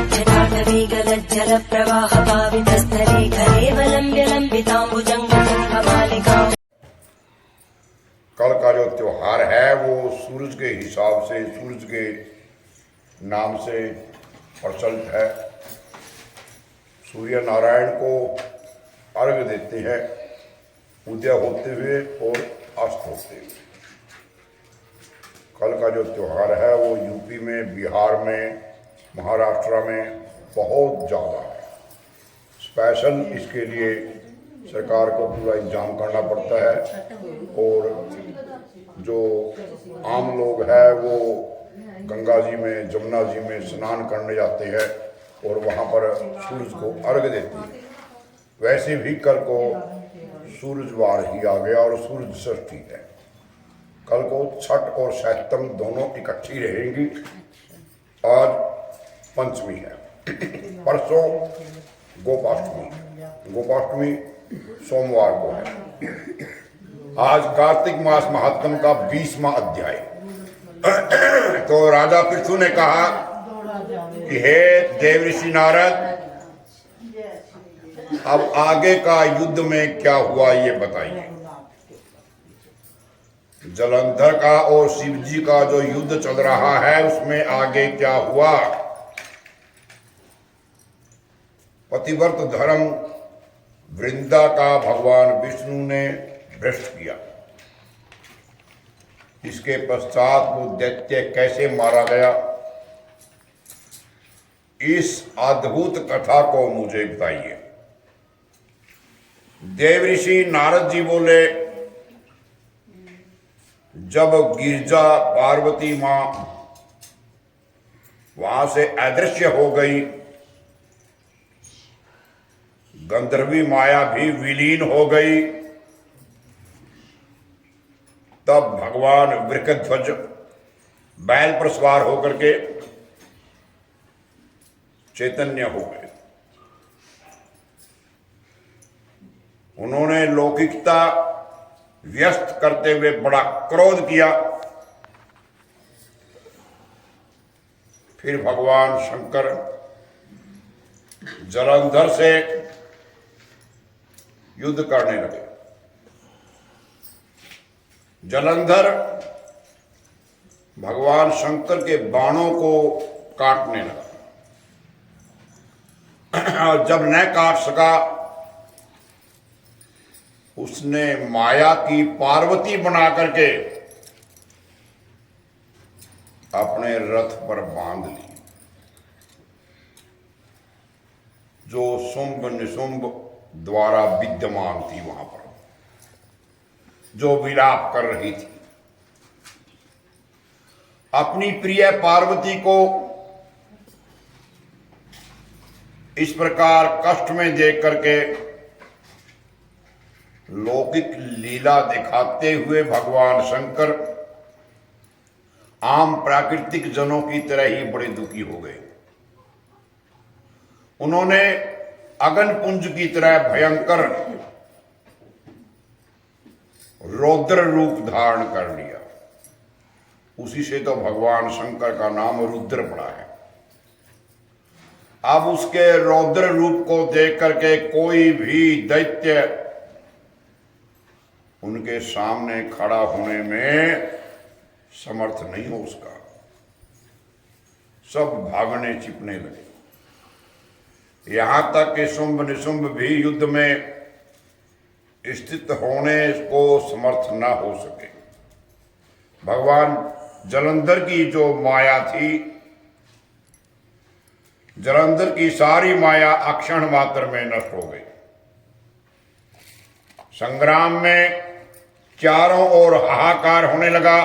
जटाटवीगलज्जलप्रवाहपावितस्थले कलेवलम्ब्य लम्बिताम्बुजङ्गमालिका। कल का जो त्योहार है वो सूरज के हिसाब से, सूरज के नाम से प्रचलित है। सूर्य नारायण को अर्घ्य देते हैं उदय होते हुए और अस्त होते हुए। कल का जो त्योहार है वो यूपी में, बिहार में, महाराष्ट्र में बहुत ज़्यादा है। स्पेशल इसके लिए सरकार को पूरा इंतजाम करना पड़ता है और जो आम लोग हैं वो गंगा जी में, जमुना जी में स्नान करने जाते हैं और वहाँ पर सूरज को अर्घ्य देते हैं। वैसे भी कल को सूरजवार ही आ गया और सूरज षष्ठी है। कल को छठ और सैतम दोनों इकट्ठी रहेंगी। आज पंचमी है, परसों गोपाष्टमी। गोपाष्टमी सोमवार को है। आज कार्तिक मास महात्म का 20वां अध्याय। तो राजा पृथु ने कहा कि हे देवऋषि नारद, अब आगे का युद्ध में क्या हुआ ये बताइए। जलंधर का और शिवजी का जो युद्ध चल रहा है उसमें आगे क्या हुआ। पतिव्रत धर्म वृंदा का भगवान विष्णु ने भ्रष्ट किया। इसके पश्चात वो दैत्य कैसे मारा गया, इस अद्भुत कथा को मुझे बताइए। देवऋषि नारद जी बोले, जब गिरजा पार्वती मां वहां से अदृश्य हो गई, गंधर्वी माया भी विलीन हो गई, तब भगवान वृषध्वज बैल पर सवार होकर के चैतन्य हो गए। उन्होंने लौकिकता व्यस्त करते हुए बड़ा क्रोध किया। फिर भगवान शंकर जलंधर से युद्ध करने लगे। जलंधर भगवान शंकर के बाणों को काटने लगा और जब न काट सका, उसने माया की पार्वती बना करके अपने रथ पर बांध ली, जो शुंभ निशुंभ द्वारा विद्यमान थी वहां पर, जो विलाप कर रही थी। अपनी प्रिय पार्वती को इस प्रकार कष्ट में देख करके लौकिक लीला दिखाते हुए भगवान शंकर आम प्राकृतिक जनों की तरह ही बड़े दुखी हो गए। उन्होंने अग्निपुंज की तरह भयंकर रौद्र रूप धारण कर लिया। उसी से तो भगवान शंकर का नाम रुद्र पड़ा है। अब उसके रौद्र रूप को देख करके कोई भी दैत्य उनके सामने खड़ा होने में समर्थ नहीं हो उसका। सब भागने छिपने लगे। यहां तक कि शुंभ निशुंभ भी युद्ध में स्थित होने को समर्थ न हो सके। भगवान जलंधर की जो माया थी, जलंधर की सारी माया अक्षण मात्र में नष्ट हो गई। संग्राम में चारों ओर हाहाकार होने लगा।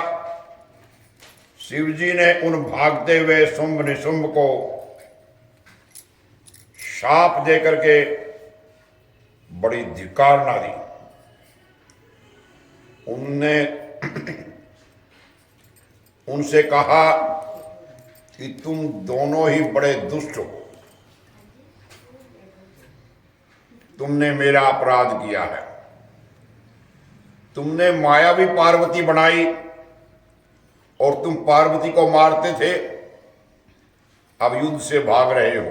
शिवजी ने उन भागते हुए शुंभ निशुंभ को शाप देकर के बड़ी धिक्कारना दी। उनने उनसे कहा कि तुम दोनों ही बड़े दुष्ट हो, तुमने मेरा अपराध किया है। तुमने मायावी पार्वती बनाई और तुम पार्वती को मारते थे, अब युद्ध से भाग रहे हो,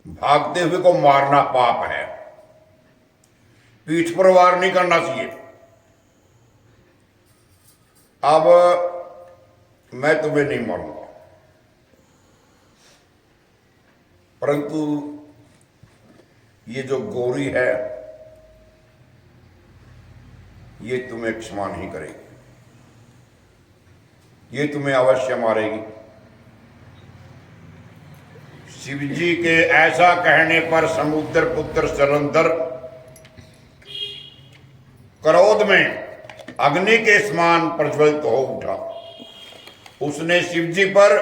भागते हुए को मारना पाप है, पीठ पर वार नहीं करना चाहिए। अब मैं तुम्हें नहीं मारूंगा, परंतु ये जो गौरी है ये तुम्हें क्षमा नहीं करेगी, ये तुम्हें अवश्य मारेगी। शिव जी के ऐसा कहने पर समुद्र पुत्र जलंधर क्रोध में अग्नि के समान प्रज्वलित हो उठा। उसने शिव जी पर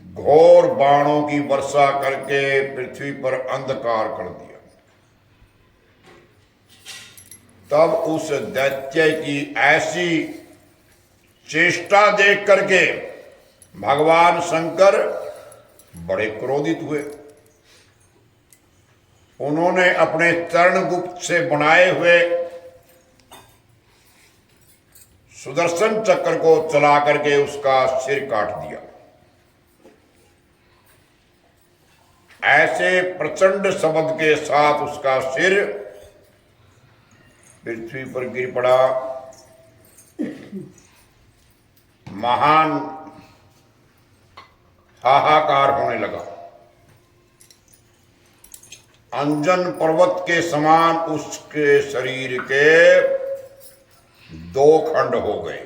घोर बाणों की वर्षा करके पृथ्वी पर अंधकार कर दिया। तब उस दैत्य की ऐसी चेष्टा देख करके भगवान शंकर बड़े क्रोधित हुए। उन्होंने अपने चरणगुप्त से बनाए हुए सुदर्शन चक्र को चला करके उसका सिर काट दिया। ऐसे प्रचंड शब्द के साथ उसका सिर पृथ्वी पर गिर पड़ा। महान हाहाकार होने लगा। अंजन पर्वत के समान उसके शरीर के 2 खंड हो गए।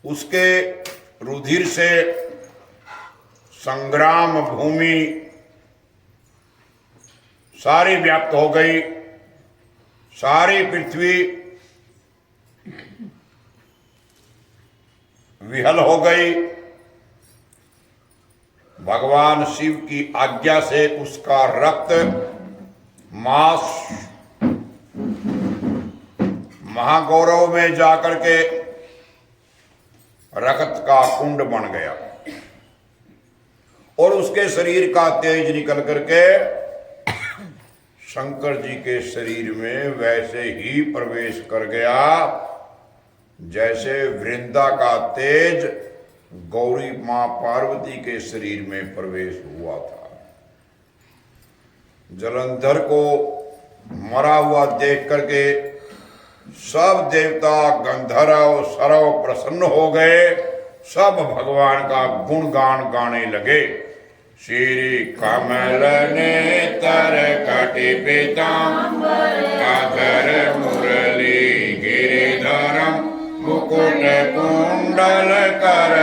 उसके रुधिर से संग्राम भूमि सारी व्याप्त हो गई। सारी पृथ्वी विहल हो गई। भगवान शिव की आज्ञा से उसका रक्त मांस महागौरव में जाकर के रक्त का कुंड बन गया और उसके शरीर का तेज निकल करके शंकर जी के शरीर में वैसे ही प्रवेश कर गया जैसे वृंदा का तेज गौरी मां पार्वती के शरीर में प्रवेश हुआ था। जलंधर को मरा हुआ देख करके सब देवता गंधर्व सरव प्रसन्न हो गए। सब भगवान का गुणगान गाने लगे। श्री कमल नेतर कटि पीतांबर अधर मुरली गिरिधरम मुकुट कुंडल कर